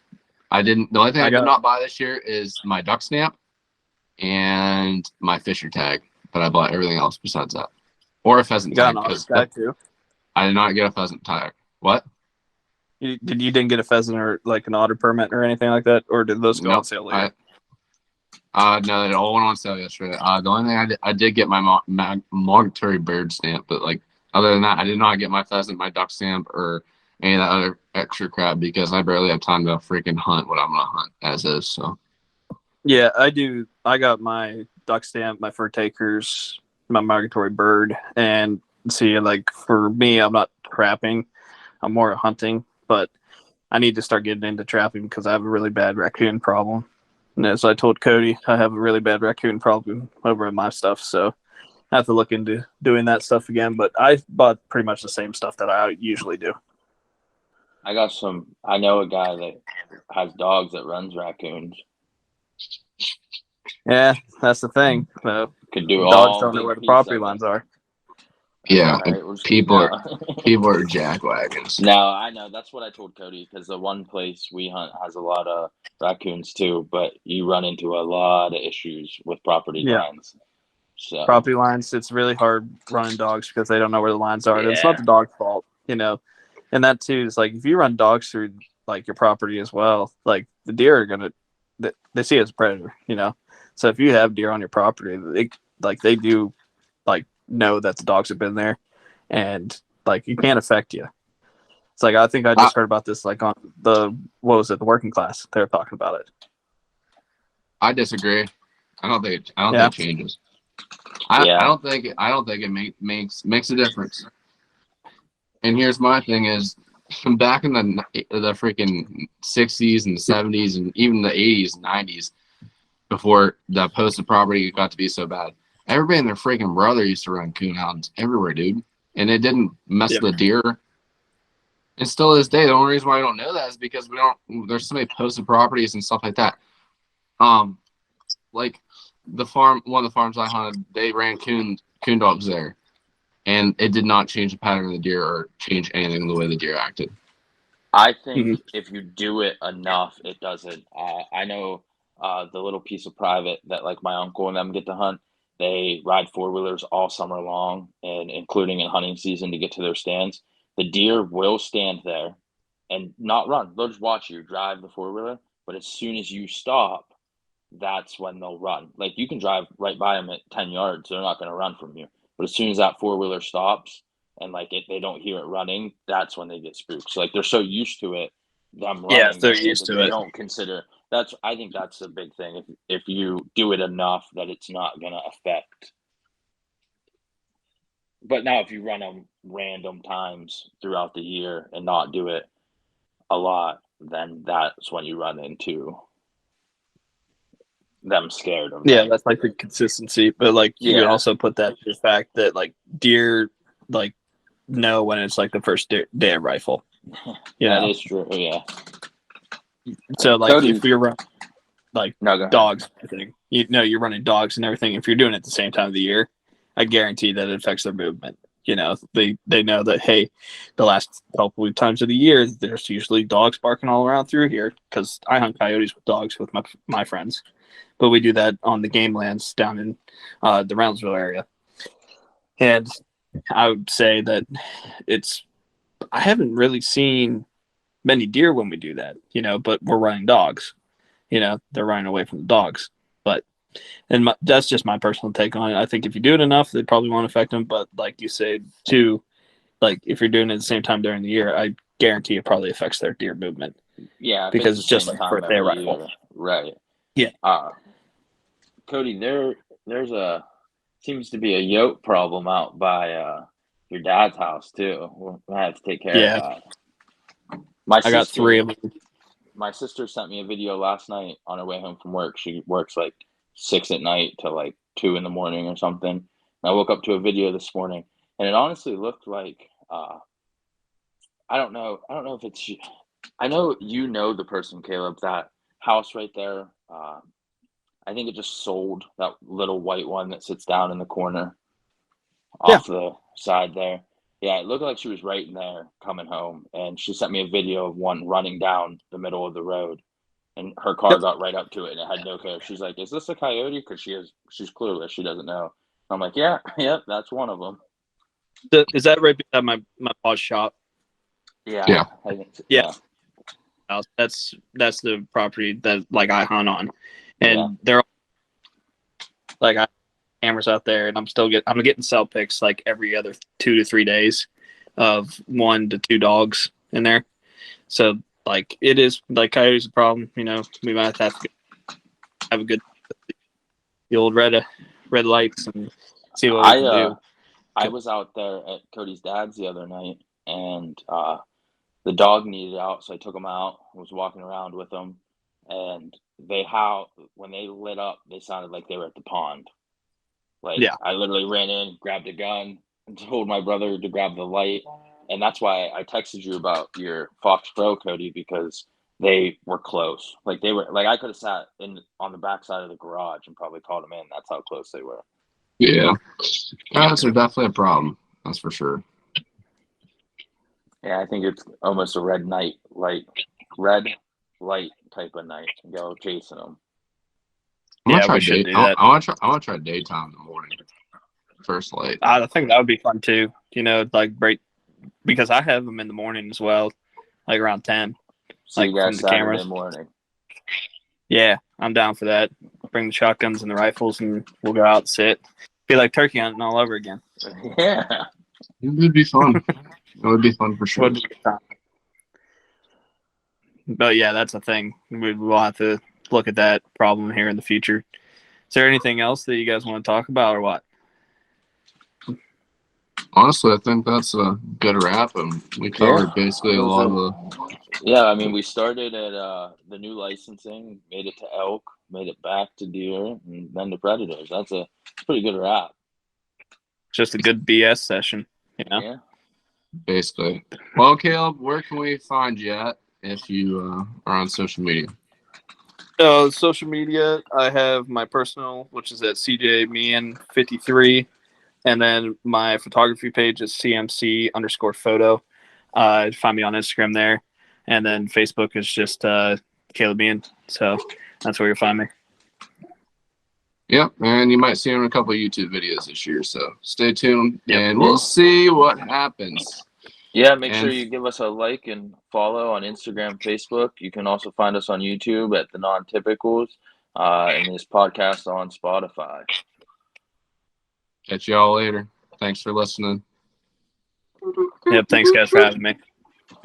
The only thing I did not buy this year is my duck stamp and my fisher tag. But I bought everything else besides that. Or a pheasant tag.
Too.
I did not get a pheasant tag. What?
You didn't get a pheasant or like an otter permit or anything like that? Or did those go on sale later?
No, it all went on sale yesterday. The only thing I did get my migratory bird stamp, but like other than that, I did not get my pheasant, my duck stamp, or any of that other extra crap because I barely have time to freaking hunt what I'm gonna hunt as is. So
yeah, I do. I got my duck stamp, my fur takers, my migratory bird, and see, like for me, I'm not trapping. I'm more hunting, but I need to start getting into trapping because I have a really bad raccoon problem. And as I told Cody, I have a really bad raccoon problem over in my stuff, so I have to look into doing that stuff again. But I bought pretty much the same stuff that I usually do.
I know a guy that has dogs that runs raccoons.
Yeah, that's the thing.
Could do
dogs
all
don't know
big
where the
piece
property
of it.
lines are.
yeah,
Right,
people are jackwagons.
No, I know. That's what I told Cody because the one place we hunt has a lot of raccoons too, but you run into a lot of issues with property lines. So
Property lines, it's really hard running dogs because they don't know where the lines are.
Yeah.
It's not the dog's fault, And that too is like if you run dogs through like your property as well, like the deer are gonna they see it as a predator, So if you have deer on your property, they do like know that the dogs have been there, and like it can't affect you. It's like I think I just heard about this like on the working class. They were talking about it.
I disagree. I don't think it changes. I don't think it makes a difference. And here's my thing is back in the freaking 60s and 70s and even the 80s and 90s before the posted property got to be so bad. Everybody and their freaking brother used to run coon hounds everywhere, dude. And it didn't mess the deer. And still to this day, the only reason why I don't know that is because there's so many posted properties and stuff like that. Like one of the farms I hunted, they ran coon dogs there. And it did not change the pattern of the deer or change anything in the way the deer acted.
I think if you do it enough, it doesn't. I know the little piece of private that like my uncle and them get to hunt. They ride 4-wheelers all summer long, and including in hunting season to get to their stands. The deer will stand there and not run. They'll just watch you drive the 4-wheeler. But as soon as you stop, that's when they'll run. Like you can drive right by them at 10 yards. They're not going to run from you. But as soon as that 4-wheeler stops and like they don't hear it running, that's when they get spooked. So like they're so used to it, them running.
Yeah, they're used to
they
it.
don't consider that's. I think that's the big thing. If you do it enough, that it's not going to affect. But now, if you run them random times throughout the year and not do it a lot, then that's when you run into them scared of.
Yeah, that's like the consistency. But like you can also put that to the fact that like deer like know when it's like the first day of rifle. Yeah,
that is true. Yeah.
so like
Cody,
if you're running like
no, go ahead.
dogs, and everything, you're running dogs and everything. If you're doing it at the same time of the year, I guarantee that it affects their movement. They know that, hey, the last couple of times of the year, there's usually dogs barking all around through here because I hunt coyotes with dogs with my friends, but we do that on the game lands down in the Reynoldsville area. And I would say that I haven't really seen many deer when we do that, but we're running dogs. They're running away from the dogs. That's just my personal take on it. I think if you do it enough, they probably won't affect them. But like you said, too, like if you're doing it at the same time during the year, I guarantee it probably affects their deer movement.
Yeah,
because it's just like
time
birthday
every
arrival.
year. Right.
Yeah.
Cody, there's seems to be a yoke problem out by your dad's house too. We'll have to take care of that.
I got 3 of them.
My sister sent me a video last night on her way home from work. She works like 6 at night to like 2 in the morning or something. And I woke up to a video this morning, and it honestly looked like I don't know if it's. I know you know the person, Caleb. That house right there. I think it just sold, that little white one that sits down in the corner off the side there. Yeah, it looked like she was right in there coming home, and she sent me a video of one running down the middle of the road, and her car got right up to it, and it had no care. She's like, "Is this a coyote?" Because she's clueless. She doesn't know. I'm like, "Yeah, that's one of them."
Is that right beside my pa's shop?
Yeah. I think so.
Yeah. That's the property that like I hunt on, and they're all, like I have cameras out there, and I'm getting cell pics like every other 2 to 3 days of 1 to 2 dogs in there. So like it is like coyotes a problem. We might have to have a good the old red lights and see what we can do.
I was out there at Cody's dad's the other night, and the dog needed out, so I took him out. I was walking around with him, and when they lit up, they sounded like they were at the pond. I literally ran in, grabbed a gun, and told my brother to grab the light. And that's why I texted you about your Fox Pro, Cody, because they were close. I could have sat on the backside of the garage and probably called them in. That's how close they were.
Yeah, coyotes are definitely a problem. That's for sure.
Yeah, I think it's almost a red light type of night. Go chasing them.
We should do that.
I want to try daytime in the morning. First light.
I think that would be fun too. Break, because I have them in the morning as well, like around 10.
So you guys Saturday morning.
Yeah, I'm down for that. Bring the shotguns and the rifles, and we'll go out and sit. Be like turkey hunting all over again.
Yeah,
it would be fun. It would be fun for sure.
But yeah, that's a thing. We'll have to look at that problem here in the future. Is there anything else that you guys want to talk about, or what?
Honestly, I think that's a good wrap, and we covered basically a lot of the.
Yeah, I mean, we started at the new licensing, made it to elk, made it back to deer, and then to predators. That's a pretty good wrap.
Just a good BS session,
Yeah.
Basically. Well, Caleb, where can we find you at if you are on social media?
Social media, I have my personal, which is at CJ Meighan 53, and then my photography page is CMC_photo. Find me on Instagram there, and then Facebook is just Caleb Meighan. So that's where you'll find me.
Yep, and you might see him in a couple of YouTube videos this year, so stay tuned, and we'll see what happens.
Yeah, make sure you give us a like and follow on Instagram, Facebook. You can also find us on YouTube at The Non-Typicals, and this podcast on Spotify.
Catch y'all later. Thanks for listening.
Yep, thanks guys for having me.